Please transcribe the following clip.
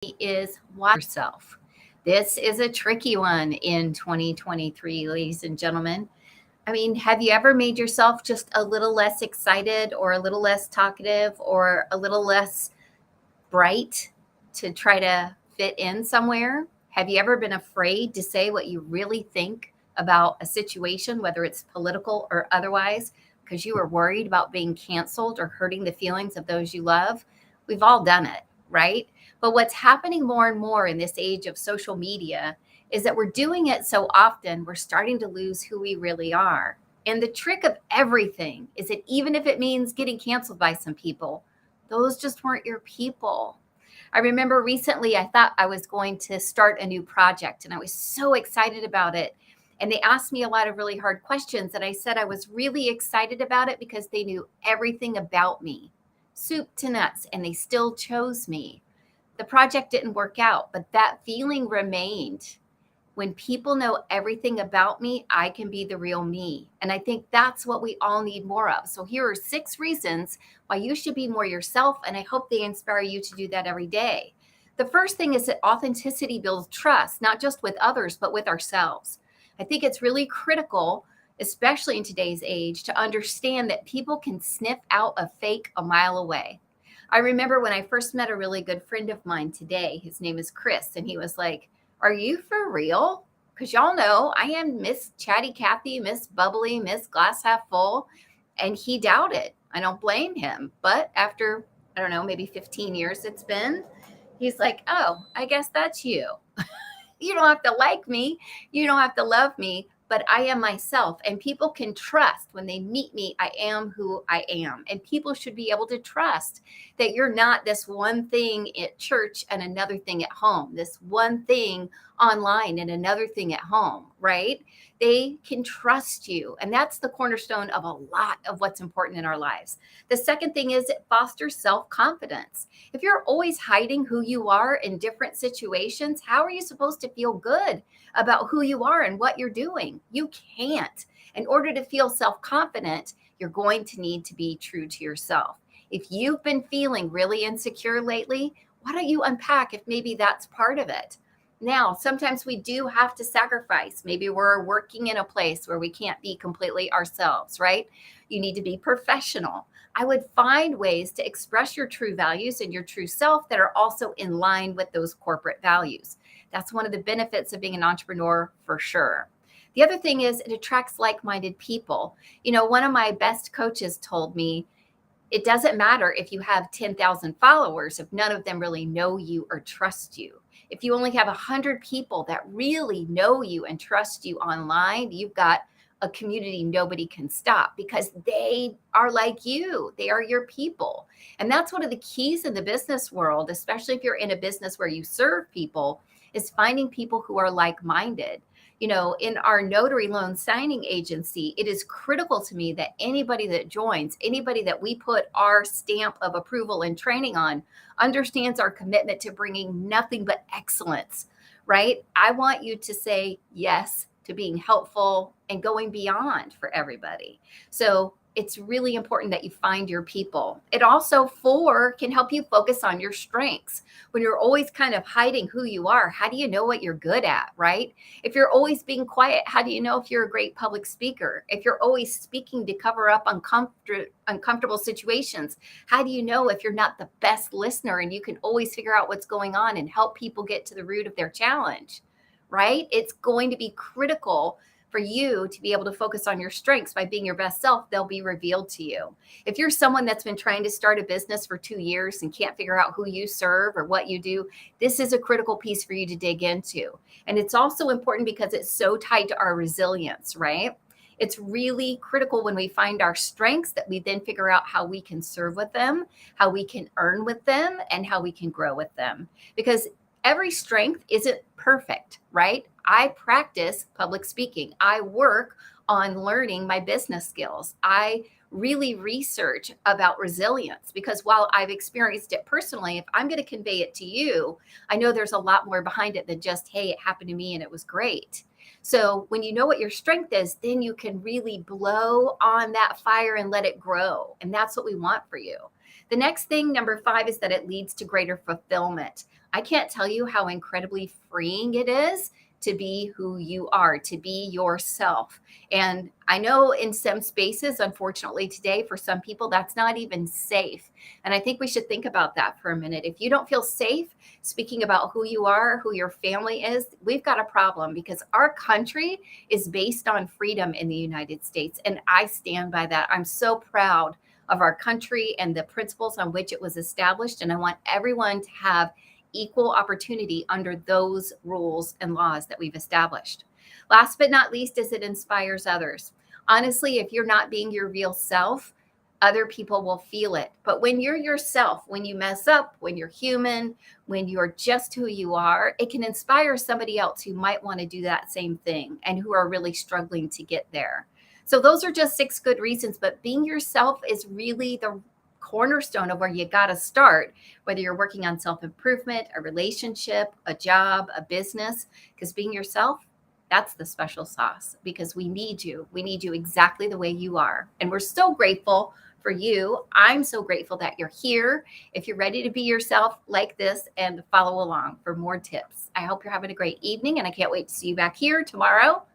is watch yourself. This is a tricky one in 2023, ladies and gentlemen. I mean, have you ever made yourself just a little less excited or a little less talkative or a little less bright to try to fit in somewhere? Have you ever been afraid to say what you really think about a situation, whether it's political or otherwise, because you are worried about being canceled or hurting the feelings of those you love? We've all done it, right? But what's happening more and more in this age of social media is that we're doing it so often, we're starting to lose who we really are. And the trick of everything is that even if it means getting canceled by some people, those just weren't your people. I remember recently I thought I was going to start a new project and I was so excited about it. And they asked me a lot of really hard questions. And I said I was really excited about it because they knew everything about me, soup to nuts, and they still chose me. The project didn't work out, but that feeling remained. When people know everything about me, I can be the real me. And I think that's what we all need more of. So here are 6 reasons why you should be more yourself. And I hope they inspire you to do that every day. The first thing is that authenticity builds trust, not just with others, but with ourselves. I think it's really critical, especially in today's age, to understand that people can sniff out a fake a mile away. I remember when I first met a really good friend of mine today. His name is Chris, and he was like, "Are you for real?" Because y'all know I am Miss Chatty Cathy, Miss Bubbly, Miss Glass Half Full. And he doubted. I don't blame him. But after, I don't know, maybe 15 years it's been, he's like, "Oh, I guess that's you." You don't have to like me. You don't have to love me, but I am myself. And people can trust when they meet me, I am who I am. And people should be able to trust that you're not this one thing at church and another thing at home, this one thing online and another thing at home, right? They can trust you. And that's the cornerstone of a lot of what's important in our lives. The second thing is it fosters self confidence. If you're always hiding who you are in different situations, how are you supposed to feel good about who you are and what you're doing? You can't. In order to feel self confident, you're going to need to be true to yourself. If you've been feeling really insecure lately, why don't you unpack if maybe that's part of it? Now, sometimes we do have to sacrifice. Maybe we're working in a place where we can't be completely ourselves, right? You need to be professional. I would find ways to express your true values and your true self that are also in line with those corporate values. That's one of the benefits of being an entrepreneur for sure. The other thing is it attracts like minded people. You know, one of my best coaches told me it doesn't matter if you have 10,000 followers if none of them really know you or trust you. If you only have 100 people that really know you and trust you online, you've got a community nobody can stop because they are like you. They are your people. And that's one of the keys in the business world, especially if you're in a business where you serve people, is finding people who are like minded. You know, in our notary loan signing agency, it is critical to me that anybody that joins, anybody that we put our stamp of approval and training on, understands our commitment to bringing nothing but excellence, right? I want you to say yes to being helpful and going beyond for everybody. So it's really important that you find your people. It also, 4, can help you focus on your strengths. When you're always kind of hiding who you are, how do you know what you're good at, right? If you're always being quiet, how do you know if you're a great public speaker? If you're always speaking to cover up uncomfortable situations, how do you know if you're not the best listener and you can always figure out what's going on and help people get to the root of their challenge, right? It's going to be critical for you to be able to focus on your strengths. By being your best self, they'll be revealed to you. If you're someone that's been trying to start a business for 2 years and can't figure out who you serve or what you do, this is a critical piece for you to dig into. And it's also important because it's so tied to our resilience, right? It's really critical when we find our strengths that we then figure out how we can serve with them, how we can earn with them, and how we can grow with them. Because every strength isn't perfect, right? I practice public speaking. I work on learning my business skills. I really research about resilience because while I've experienced it personally, if I'm going to convey it to you, I know there's a lot more behind it than just, hey, it happened to me and it was great. So when you know what your strength is, then you can really blow on that fire and let it grow. And that's what we want for you. The next thing, number 5, is that it leads to greater fulfillment. I can't tell you how incredibly freeing it is to be who you are, to be yourself. And I know in some spaces, unfortunately, today, for some people, that's not even safe. And I think we should think about that for a minute. If you don't feel safe speaking about who you are, who your family is, we've got a problem because our country is based on freedom in the United States. And I stand by that. I'm so proud of our country and the principles on which it was established. And I want everyone to have equal opportunity under those rules and laws that we've established. Last but not least is it inspires others. Honestly, if you're not being your real self, other people will feel it. But when you're yourself, when you mess up, when you're human, when you're just who you are, it can inspire somebody else who might want to do that same thing and who are really struggling to get there. So those are just 6 good reasons, but being yourself is really the cornerstone of where you got to start, whether you're working on self improvement, a relationship, a job, a business, because being yourself, that's the special sauce because we need you. We need you exactly the way you are. And we're so grateful for you. I'm so grateful that you're here. If you're ready to be yourself, like this and follow along for more tips. I hope you're having a great evening and I can't wait to see you back here tomorrow